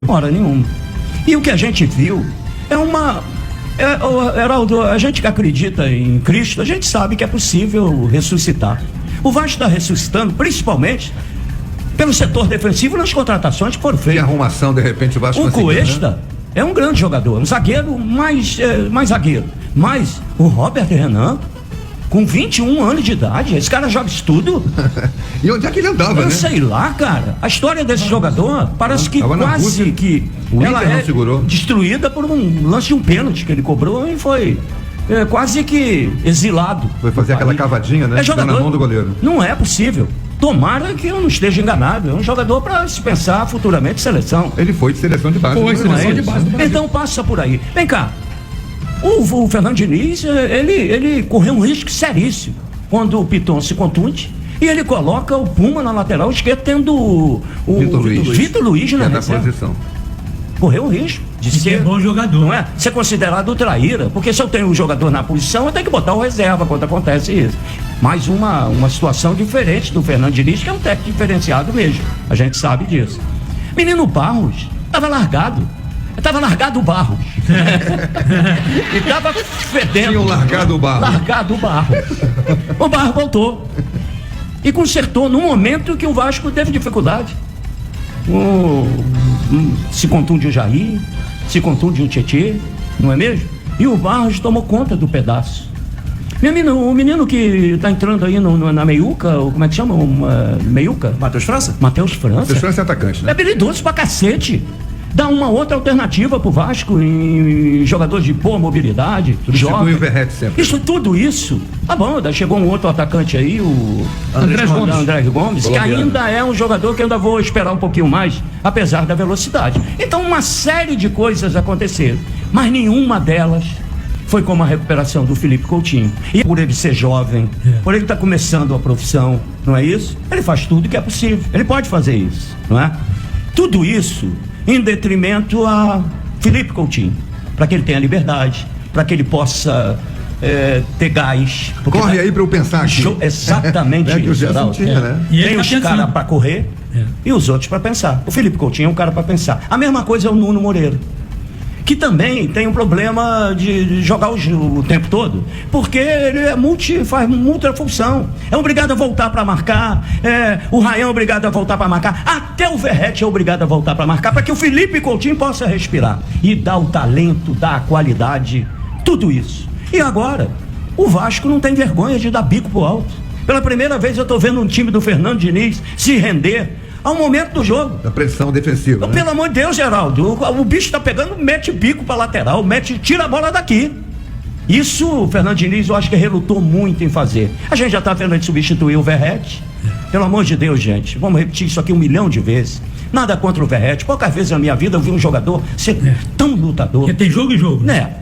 Hora nenhuma. E o que a gente viu é uma... Heraldo, a gente que acredita em Cristo, a gente sabe que é possível ressuscitar. O Vasco está ressuscitando, principalmente pelo setor defensivo nas contratações que foram feitas. E arrumação, de repente, o Vasco O Cuesta é um grande jogador, um zagueiro mais zagueiro. Mas o Robert Renan, com 21 anos de idade, esse cara joga isso tudo. E onde é que ele andava, Eu né? sei lá, cara. A história desse jogador parece que quase que O ela Inter não segurou. destruída por um lance de um pênalti que ele cobrou e foi quase que exilado. Foi fazer aquela cavadinha, né? É jogador, na mão do goleiro. Não é possível. Tomara que eu não esteja enganado. É um jogador para se pensar futuramente seleção. Ele foi de seleção de base. Foi, seleção de base do Brasil. Então passa por aí. Vem cá. O Fernando Diniz, ele correu um risco seríssimo quando o Piton se contunde e ele coloca o Puma na lateral esquerda, tendo o Vitor Luiz na da reserva. posição. Correu um risco de ser bom jogador. Não é? Ser considerado traíra, porque se eu tenho um jogador na posição, eu tenho que botar o reserva quando acontece isso. Mais uma situação diferente do Fernando Diniz, que é um técnico diferenciado mesmo. A gente sabe disso. Menino Barros estava largado. Estava largado o Barros. E estava fedendo. Tinham largado o Barros. Largado o Barros. O Barros voltou. E consertou no momento que o Vasco teve dificuldade. Se contunde o Jair, se contunde o Tietê, não é mesmo? E o Barros tomou conta do pedaço. O menino que está entrando aí na meiuca, como é que chama? Meiuca? Matheus França? Matheus França. Matheus França é atacante, né? É habilidoso pra cacete. Dá uma outra alternativa pro Vasco em jogadores de boa mobilidade. Substitui o Verratti sempre. Tudo isso. Tá bom, daí chegou um outro atacante aí, o André Gomes, que ainda é um jogador que eu ainda vou esperar um pouquinho mais, apesar da velocidade. Então uma série de coisas aconteceram, mas nenhuma delas foi como a recuperação do Felipe Coutinho. E por ele ser jovem, por ele estar começando a profissão, não é isso? Ele faz tudo que é possível. Ele pode fazer isso, não é? Tudo isso em detrimento a Felipe Coutinho, para que ele tenha liberdade, para que ele possa ter gás. Corre aí para eu pensar aqui. Exatamente que o isso. Gerson tinha, né? E ele Tem tá os pensando. caras para correr e os outros para pensar. O Felipe Coutinho é um cara para pensar. A mesma coisa é o Nuno Moreira, que também tem um problema de jogar o tempo todo, porque ele faz multifunção. É obrigado a voltar para marcar, o Ryan é obrigado a voltar para marcar, até o Verratti é obrigado a voltar para marcar, para que o Felipe Coutinho possa respirar e dar o talento, dar a qualidade, tudo isso. E agora, o Vasco não tem vergonha de dar bico pro alto. Pela primeira vez eu estou vendo um time do Fernando Diniz se render ao momento do jogo. Da pressão defensiva, né? Pelo amor de Deus, Geraldo, o bicho tá pegando, mete bico pra lateral, tira a bola daqui. Isso o Fernando Diniz, eu acho que relutou muito em fazer. A gente já tá vendo ele substituir o Verratti. Pelo amor de Deus, gente, vamos repetir isso aqui 1 milhão de vezes. Nada contra o Verratti. Poucas vezes na minha vida eu vi um jogador ser tão lutador. Porque tem jogo e jogo, né?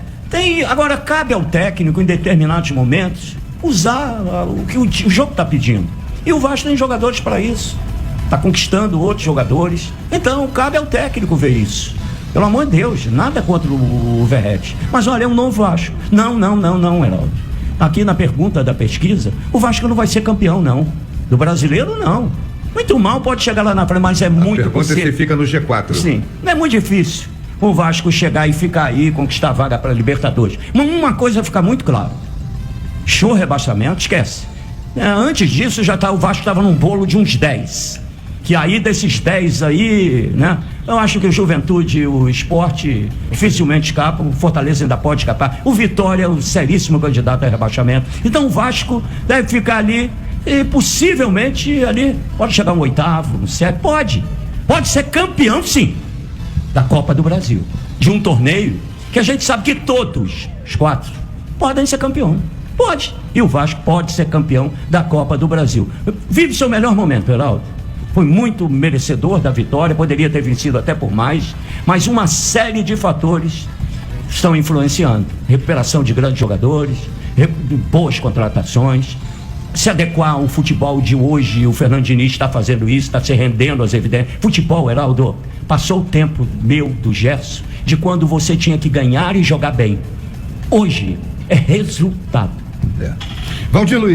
Agora cabe ao técnico, em determinados momentos, usar o que o jogo tá pedindo. E o Vasco tem jogadores para isso. Está conquistando outros jogadores. Então, cabe ao técnico ver isso. Pelo amor de Deus, nada contra o Verratti. Mas olha, é um novo Vasco. Não, Heraldo. Aqui na pergunta da pesquisa, o Vasco não vai ser campeão, não. Do brasileiro, não. Muito mal pode chegar lá na frente, mas é muito difícil. possível. Você fica no G4. Sim, não é muito difícil o Vasco chegar e ficar aí, conquistar a vaga para Libertadores. Mas uma coisa fica muito clara: show rebaixamento, esquece. Antes disso, o Vasco estava num bolo de uns 10. Que aí desses 10 aí, né? Eu acho que o Juventude, o Sport dificilmente escapa, o Fortaleza ainda pode escapar. O Vitória é o seríssimo candidato a rebaixamento. Então o Vasco deve ficar ali e possivelmente ali pode chegar um 8º, um 7º, pode ser campeão, sim, da Copa do Brasil, de um torneio que a gente sabe que todos os 4 podem ser campeão. Pode. E o Vasco pode ser campeão da Copa do Brasil. Vive seu melhor momento, Heraldo. Foi muito merecedor da vitória, poderia ter vencido até por mais, mas uma série de fatores estão influenciando. Recuperação de grandes jogadores, boas contratações, se adequar ao futebol de hoje. O Fernando Diniz está fazendo isso, está se rendendo às evidências. Futebol, Heraldo, passou o tempo do Gerson, de quando você tinha que ganhar e jogar bem. Hoje é resultado. Valdir Luiz.